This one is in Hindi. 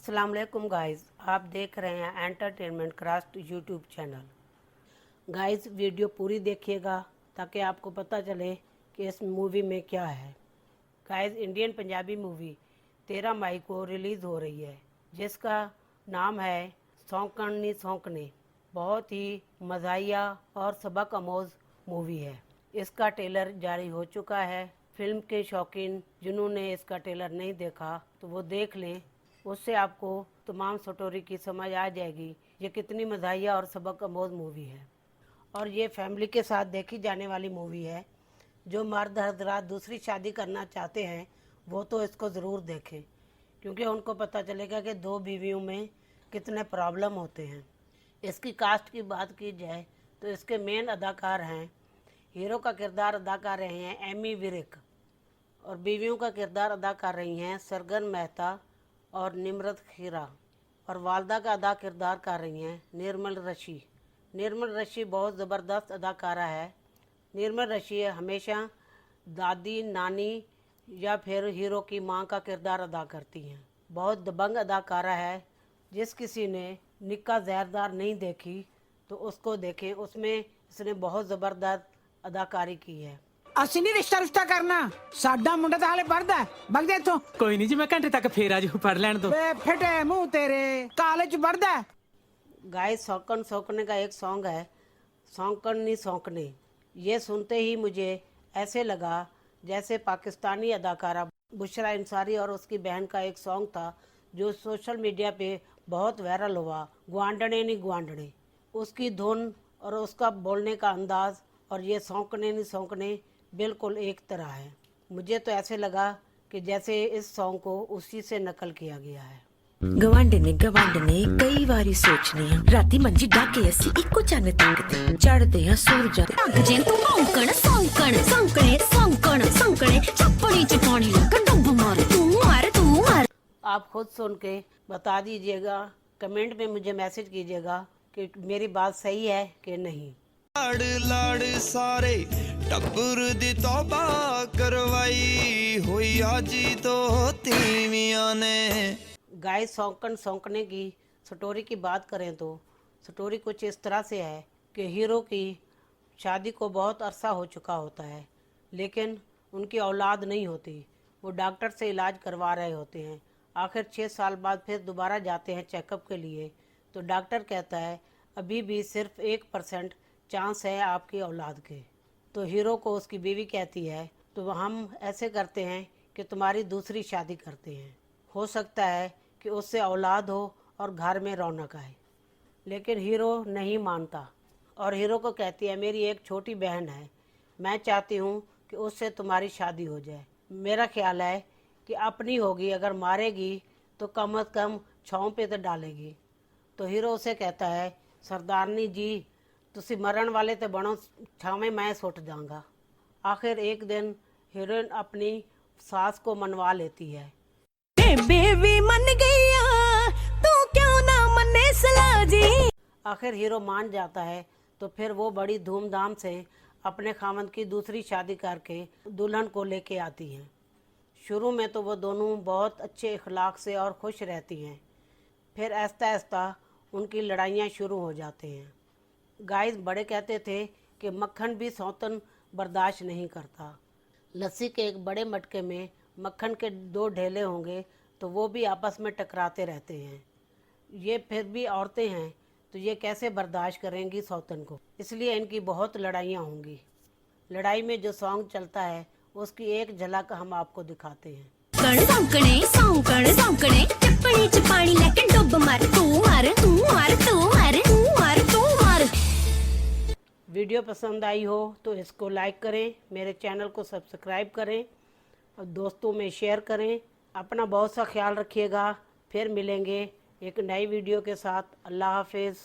अस्सलाम वालेकुम गाइस, आप देख रहे हैं entertainment craft YouTube channel. Guys video पूरी देखिएगा ताकि आपको पता चले कि इस मूवी में क्या है। गाइस इंडियन पंजाबी मूवी 13 मई को रिलीज़ हो रही है, जिसका नाम है सौंकन नी सौंकने। बहुत ही मज़ाहिया और सबक आमोज़ मूवी है। इसका ट्रेलर जारी हो चुका है। फिल्म के शौकीन जिन्होंने इसका ट्रेलर नहीं देखा तो वो देख लें, उससे आपको तमाम स्टोरी की समझ आ जाएगी ये कितनी मज़ाहिया और सबक आमोज़ मूवी है। और ये फैमिली के साथ देखी जाने वाली मूवी है। जो मर्द हजरात दूसरी शादी करना चाहते हैं वो तो इसको ज़रूर देखें, क्योंकि उनको पता चलेगा कि दो बीवियों में कितने प्रॉब्लम होते हैं। इसकी कास्ट की बात की जाए तो इसके मेन अदाकार हैं, हीरो का किरदार अदा कर रहे हैं एमी विर्क, और बीवियों का किरदार अदा कर रही हैं सरगन मेहता और निमरत खीरा, और वालदा का अदा किरदार कर रही हैं निर्मल रशी। निर्मल रशी बहुत ज़बरदस्त अदाकारा है। निर्मल रशी हमेशा दादी, नानी या फिर हीरो की मां का किरदार अदा करती हैं। बहुत दबंग अदाकारा है। जिस किसी ने निक्का ज़हरदार नहीं देखी तो उसको देखें, उसमें इसने बहुत ज़बरदस्त अदाकारी की है। ਅਸੀਂ ਨਹੀਂ ਰਿਸ਼ਤਾ ਕਰਨਾ, ਸਾਡਾ ਮੁੰਡਾ ਤਾਂ ਹਾਲੇ ਪੜਦਾ ਭੱਗ ਜਾ ਇੱਥੋਂ। कोई नहीं जी, मैं घंटे तक फेर आज पढ़ लैन दो। ਬੇ ਫਟੇ ਮੂੰਹ ਤੇਰੇ, ਕਾਲਜ ਪੜਦਾ। गाइस सौंकन सौंकने का एक सॉन्ग है, सौंकन नी सौंकने। ये सुनते ही मुझे ऐसे लगा जैसे पाकिस्तानी अदाकारा बुशरा अंसारी और उसकी बहन का एक सॉन्ग था जो सोशल मीडिया पे बहुत वायरल हुआ, ग्वांडने नी ग्वांडने। उसकी धुन और उसका बोलने का अंदाज़ और ये सौंकने नी सौंकने बिल्कुल एक तरह है। मुझे तो ऐसे लगा कि जैसे इस सॉन्ग को उसी से नकल किया गया है। गवांड ने कई बारी सोचने राती मंजी डाके असी इको चन तकते चढ़ते हैं सूरज जे तू सौंकण सौंकण सौंकणे सौंकण सौंकणे चप्पड़ी च पानी लगा डुब मार तू मार। आप खुद सुन के बता दीजिएगा, कमेंट में मुझे मैसेज कीजिएगा कि मेरी बात सही है कि नहीं। लाड़ लाड़ सारे टब्बर दी तौबा करवाई हुई आजी तो तीवियां ने। गाइस सौंकन सौंकने की स्टोरी की बात करें तो स्टोरी कुछ इस तरह से है कि हीरो की शादी को बहुत अरसा हो चुका होता है, लेकिन उनकी औलाद नहीं होती। वो डॉक्टर से इलाज करवा रहे होते हैं। आखिर 6 साल बाद फिर दोबारा जाते हैं चेकअप के लिए, तो डॉक्टर कहता है अभी भी सिर्फ 1% चांस है आपकी औलाद के। तो हीरो को उसकी बीवी कहती है तो हम ऐसे करते हैं कि तुम्हारी दूसरी शादी करते हैं, हो सकता है कि उससे औलाद हो और घर में रौनक आए। लेकिन हीरो नहीं मानता और हीरो को कहती है मेरी एक छोटी बहन है, मैं चाहती हूँ कि उससे तुम्हारी शादी हो जाए। मेरा ख्याल है कि अपनी होगी, अगर मारेगी तो कम अज़ कम छाँव पे तो डालेगी। तो हीरो उसे कहता है सरदारनी जी तुसी मरण वाले तो बनो, छावे मैं सुट जाऊंगा। आखिर एक दिन हीरोइन अपनी सास को मनवा लेती है। बेबी मन गया तू क्यों ना मने सला जी। आखिर हीरो मान जाता है तो फिर वो बड़ी धूमधाम से अपने खामद की दूसरी शादी करके दुल्हन को लेके आती हैं। शुरू में तो वो दोनों बहुत अच्छे इखलाक से और खुश रहती हैं, फिर आहिस्ता आहिस्ता उनकी लड़ाइयाँ शुरू हो जाते हैं। गाइस बड़े कहते थे कि मक्खन भी सौतन बर्दाश्त नहीं करता। लस्सी के एक बड़े मटके में मक्खन के 2 ढेले होंगे तो वो भी आपस में टकराते रहते हैं। ये फिर भी औरतें हैं तो ये कैसे बर्दाश्त करेंगी सौतन को, इसलिए इनकी बहुत लड़ाइयाँ होंगी। लड़ाई में जो सॉन्ग चलता है उसकी एक झलक हम आपको दिखाते हैं। सौंकणे सौंकण सौंकणे चप्पड़ी च पानी लेके डुब मार तू मार तू मार तू मार तू मार तू मार। वीडियो पसंद आई हो तो इसको लाइक करें, मेरे चैनल को सब्सक्राइब करें और दोस्तों में शेयर करें। अपना बहुत सा ख्याल रखिएगा। फिर मिलेंगे एक नई वीडियो के साथ। अल्लाह हाफिज़।